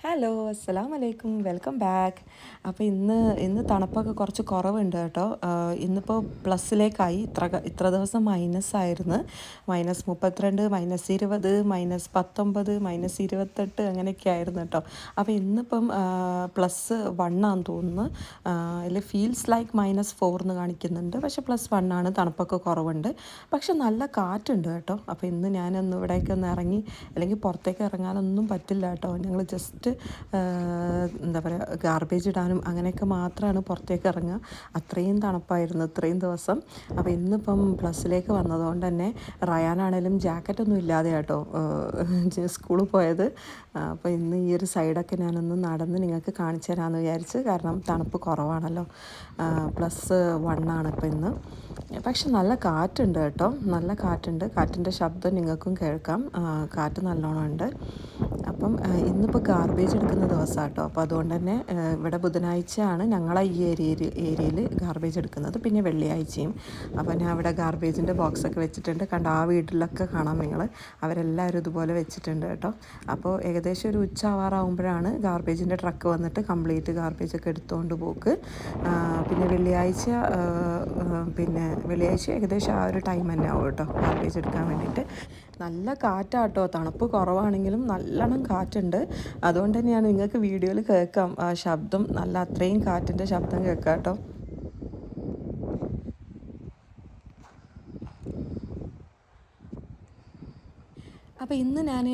Hello അസ്സലാമലൈക്കും welcome back. അപ്പോൾ ഇന്ന് തണുപ്പൊക്കെ കുറച്ച് കുറവുണ്ട് കേട്ടോ. ഇന്നിപ്പോൾ പ്ലസ്സിലേക്കായി. ഇത്ര ദിവസം മൈനസ് ആയിരുന്നു. -32, -20, -19, -28 അങ്ങനെയൊക്കെ ആയിരുന്നു കേട്ടോ. അപ്പോൾ ഇന്നിപ്പം +1 ആണെന്ന് തോന്നുന്നു. അതിൽ ഫീൽസ് ലൈക്ക് -4 എന്ന് കാണിക്കുന്നുണ്ട്. പക്ഷേ +1 ആണ്. തണുപ്പൊക്കെ കുറവുണ്ട്. പക്ഷെ നല്ല കാറ്റുണ്ട് കേട്ടോ. അപ്പോൾ ഇന്ന് ഞാനൊന്ന് ഇവിടേക്ക് ഒന്ന് ഇറങ്ങി, അല്ലെങ്കിൽ പുറത്തേക്ക് ഇറങ്ങാനൊന്നും പറ്റില്ല കേട്ടോ. ഞങ്ങൾ ജസ്റ്റ് എന്താ പറയുക, ഗാർബേജ് ഇടാനും അങ്ങനെയൊക്കെ മാത്രമാണ് പുറത്തേക്ക് ഇറങ്ങുക. അത്രയും തണുപ്പായിരുന്നു ഇത്രയും ദിവസം. അപ്പോൾ ഇന്നിപ്പം പ്ലസ്സിലേക്ക് വന്നതുകൊണ്ട് തന്നെ റയാനാണേലും ജാക്കറ്റൊന്നും ഇല്ലാതെ കേട്ടോ സ്കൂളിൽ പോയത്. അപ്പോൾ ഇന്ന് ഈ ഒരു സൈഡൊക്കെ ഞാനൊന്ന് നടന്ന് നിങ്ങൾക്ക് കാണിച്ചു തരാമെന്ന് വിചാരിച്ച്. കാരണം തണുപ്പ് കുറവാണല്ലോ. +1 ആണ് ഇപ്പോൾ ഇന്ന്. പക്ഷെ നല്ല കാറ്റുണ്ട് കേട്ടോ. നല്ല കാറ്റുണ്ട്. കാറ്റിൻ്റെ ശബ്ദം നിങ്ങൾക്കും കേൾക്കാം. കാറ്റ് നല്ലോണം ഉണ്ട്. അപ്പം ഇന്നിപ്പോൾ ഗാർബേജ് എടുക്കുന്ന ദിവസമാണ് കേട്ടോ. അപ്പോൾ അതുകൊണ്ട് തന്നെ ഇവിടെ ബുധനാഴ്ചയാണ് ഞങ്ങളെ ഈ ഏരിയയിൽ ഗാർബേജ് എടുക്കുന്നത്. പിന്നെ വെള്ളിയാഴ്ചയും. അപ്പോൾ ഞാൻ ഇവിടെ ഗാർബേജിൻ്റെ ബോക്സൊക്കെ വെച്ചിട്ടുണ്ട്. കണ്ടോ, ആ വീട്ടിലൊക്കെ കാണാം നിങ്ങൾ. അവരെല്ലാവരും ഇതുപോലെ വെച്ചിട്ടുണ്ട് കേട്ടോ. അപ്പോൾ ഏകദേശം ഒരു ഉച്ചയാവാറാകുമ്പോഴാണ് ഗാർബേജിൻ്റെ ട്രക്ക് വന്നിട്ട് കംപ്ലീറ്റ് ഗാർബേജൊക്കെ എടുത്തുകൊണ്ട് പോക്ക്. പിന്നെ വെള്ളിയാഴ്ച ഏകദേശം ആ ഒരു ടൈം തന്നെ ആവും കേട്ടോ ഗാർബേജ് എടുക്കാൻ വേണ്ടിയിട്ട്. നല്ല കാറ്റാട്ടോ. തണുപ്പ് കുറവാണെങ്കിലും നല്ലോണം കാറ്റുണ്ട്. അതുകൊണ്ട് തന്നെയാണ് നിങ്ങൾക്ക് വീഡിയോയിൽ കേൾക്കാം ശബ്ദം, നല്ല അത്രയും കാറ്റിൻ്റെ ശബ്ദം കേൾക്കാം കേട്ടോ. അപ്പോൾ ഇന്ന് ഞാൻ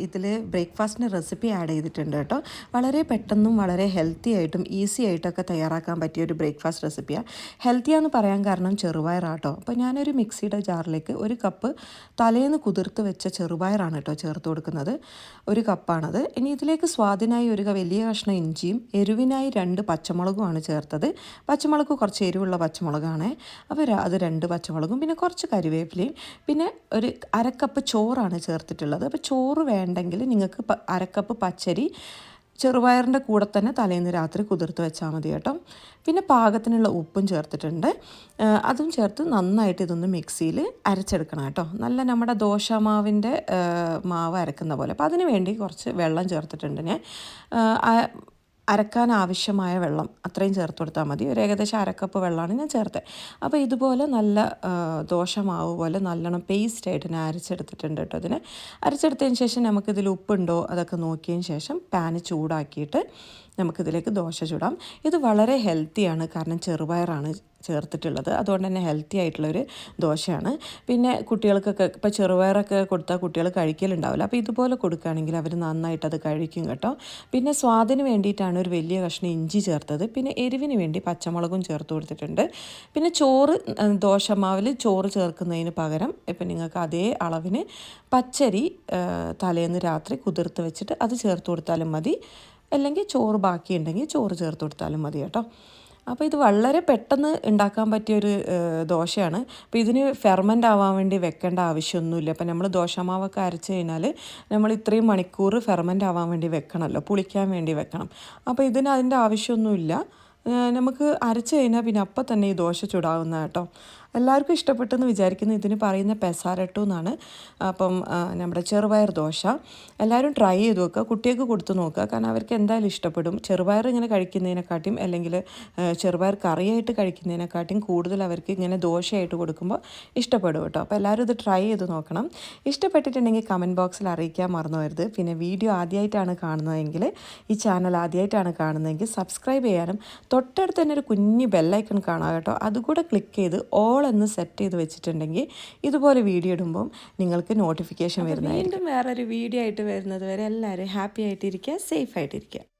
ഇതിൽ ബ്രേക്ക്ഫാസ്റ്റിന് റെസിപ്പി ആഡ് ചെയ്തിട്ടുണ്ട് കേട്ടോ. വളരെ പെട്ടെന്നും വളരെ ഹെൽത്തി ആയിട്ടും ഈസി ആയിട്ടൊക്കെ തയ്യാറാക്കാൻ പറ്റിയ ഒരു ബ്രേക്ക്ഫാസ്റ്റ് റെസിപ്പിയാണ്. ഹെൽത്തിയാന്ന് പറയാൻ കാരണം ചെറുപയറാട്ടോ. അപ്പോൾ ഞാനൊരു മിക്സിയുടെ ജാറിലേക്ക് 1 കപ്പ് തലേന്ന് കുതിർത്ത് വെച്ച ചെറുപയറാണ് കേട്ടോ ചേർത്ത് കൊടുക്കുന്നത്. 1 കപ്പാണത്. ഇനി ഇതിലേക്ക് സ്വാദിനായി ഒരു വലിയ കഷ്ണം ഇഞ്ചിയും എരിവിനായി 2 പച്ചമുളകുമാണ് ചേർത്തത്. പച്ചമുളക് കുറച്ച് എരിവുള്ള പച്ചമുളകാണ്. അപ്പോൾ അത് 2 പച്ചമുളകും പിന്നെ കുറച്ച് കരിവേപ്പിലയും പിന്നെ ഒരു 1/2 കപ്പ് ചോറാണ് ചേർത്തിട്ടുള്ളത്. അപ്പോൾ ചോറ് വേണ്ടെങ്കിൽ നിങ്ങൾക്ക് 1/2 കപ്പ് പച്ചരി ചെറുപയറിൻ്റെ കൂടെ തന്നെ തലേന്ന് രാത്രി കുതിർത്ത് വെച്ചാൽ മതി കേട്ടോ. പിന്നെ പാകത്തിനുള്ള ഉപ്പും ചേർത്തിട്ടുണ്ട്. അതും ചേർത്ത് നന്നായിട്ട് ഇതൊന്ന് മിക്സിയിൽ അരച്ചെടുക്കണം കേട്ടോ. നല്ല നമ്മുടെ ദോശമാവിൻ്റെ മാവ് അരക്കുന്ന പോലെ. അപ്പോൾ അതിന് വേണ്ടി കുറച്ച് വെള്ളം ചേർത്തിട്ടുണ്ട് ഞാൻ. അരക്കാൻ ആവശ്യമായ വെള്ളം അത്രയും ചേർത്ത് കൊടുത്താൽ മതി. ഒരു ഏകദേശം 1/2 കപ്പ് വെള്ളമാണ് ഞാൻ ചേർത്തത്. അപ്പോൾ ഇതുപോലെ നല്ല ദോശമാവ് പോലെ നല്ലോണം പേസ്റ്റായിട്ട് ഞാൻ അരച്ചെടുത്തിട്ടുണ്ട് കേട്ടോ. ഇതിന് അരച്ചെടുത്തതിന് ശേഷം നമുക്കിതിൽ ഉപ്പുണ്ടോ അതൊക്കെ നോക്കിയതിന് ശേഷം പാന് ചൂടാക്കിയിട്ട് നമുക്കിതിലേക്ക് ദോശ ചുടാം. ഇത് വളരെ ഹെൽത്തിയാണ്, കാരണം ചെറുപയറാണ് ചേർത്തിട്ടുള്ളത്. അതുകൊണ്ട് തന്നെ ഹെൽത്തി ആയിട്ടുള്ളൊരു ദോശയാണ്. പിന്നെ കുട്ടികൾക്കൊക്കെ ഇപ്പോൾ ചെറുപയറൊക്കെ കൊടുത്താൽ കുട്ടികൾ കഴിക്കലുണ്ടാവില്ല. അപ്പോൾ ഇതുപോലെ കൊടുക്കുകയാണെങ്കിൽ അവർ നന്നായിട്ട് അത് കഴിക്കും കേട്ടോ. പിന്നെ സ്വാദിന് വേണ്ടിയിട്ടാണ് ഒരു വലിയ കഷ്ണം ഇഞ്ചി ചേർത്തത്. പിന്നെ എരിവിന് വേണ്ടി പച്ചമുളകും ചേർത്ത് കൊടുത്തിട്ടുണ്ട്. പിന്നെ ചോറ്, ദോശമാവിൽ ചോറ് ചേർക്കുന്നതിന് പകരം ഇപ്പം നിങ്ങൾക്ക് അതേ അളവിന് പച്ചരി തലേന്ന് രാത്രി കുതിർത്ത് വെച്ചിട്ട് അത് ചേർത്ത് കൊടുത്താലും മതി. അല്ലെങ്കിൽ ചോറ് ബാക്കിയുണ്ടെങ്കിൽ ചോറ് ചേർത്ത് കൊടുത്താലും മതി കേട്ടോ. അപ്പോൾ ഇത് വളരെ പെട്ടെന്ന് ഉണ്ടാക്കാൻ പറ്റിയൊരു ദോശയാണ്. അപ്പോൾ ഇതിന് ഫെർമെൻ്റ് ആവാൻ വേണ്ടി വെക്കേണ്ട ആവശ്യമൊന്നുമില്ല. അപ്പോൾ നമ്മൾ ദോശമാവൊക്കെ അരച്ച് കഴിഞ്ഞാൽ നമ്മൾ ഇത്രയും മണിക്കൂർ ഫെർമെൻ്റ് ആവാൻ വേണ്ടി വെക്കണമല്ലോ, പുളിക്കാൻ വേണ്ടി വെക്കണം. അപ്പോൾ ഇതിന് അതിൻ്റെ ആവശ്യമൊന്നുമില്ല. നമുക്ക് അരച്ച് കഴിഞ്ഞാൽ പിന്നെ അപ്പം തന്നെ ഈ ദോശ ചുടാവുന്ന കേട്ടോ. എല്ലാവർക്കും ഇഷ്ടപ്പെട്ടെന്ന് വിചാരിക്കുന്നു. ഇതിന് പറയുന്ന പെസാരട്ടു എന്നാണ്. അപ്പം നമ്മുടെ ചെറുപയർ ദോശ എല്ലാവരും ട്രൈ ചെയ്ത് നോക്കുക, കുട്ടികൾക്ക് കൊടുത്ത് നോക്കുക. കാരണം അവർക്ക് എന്തായാലും ഇഷ്ടപ്പെടും. ചെറുപയർ ഇങ്ങനെ കഴിക്കുന്നതിനെക്കാട്ടിയും അല്ലെങ്കിൽ ചെറുപയർ കറിയായിട്ട് കഴിക്കുന്നതിനെക്കാട്ടിയും കൂടുതൽ അവർക്ക് ഇങ്ങനെ ദോശയായിട്ട് കൊടുക്കുമ്പോൾ ഇഷ്ടപ്പെടും കേട്ടോ. അപ്പോൾ എല്ലാവരും ഇത് ട്രൈ ചെയ്ത് നോക്കണം. ഇഷ്ടപ്പെട്ടിട്ടുണ്ടെങ്കിൽ കമൻറ്റ് ബോക്സിൽ അറിയിക്കാൻ മറന്നു വരുത്. പിന്നെ വീഡിയോ ആദ്യമായിട്ടാണ് കാണുന്നതെങ്കിൽ, ഈ ചാനൽ ആദ്യമായിട്ടാണ് കാണുന്നതെങ്കിൽ സബ്സ്ക്രൈബ് ചെയ്യാനും തൊട്ടടുത്ത് തന്നെ ഒരു കുഞ്ഞ് ബെല്ലൈക്കൺ കാണാം കേട്ടോ. അതുകൂടെ ക്ലിക്ക് ചെയ്ത് ഓൾ എന്ന് സെറ്റ് ചെയ്ത് വെച്ചിട്ടുണ്ടെങ്കിൽ ഇതുപോലെ വീഡിയോ ഇടുമ്പം നിങ്ങൾക്ക് നോട്ടിഫിക്കേഷൻ വരുന്നതായിരിക്കും. വീണ്ടും വേറൊരു വീഡിയോ ആയിട്ട് വരുന്നത് വരെ എല്ലാവരും ഹാപ്പി ആയിട്ടിരിക്കുക, സേഫ് ആയിട്ടിരിക്കുക.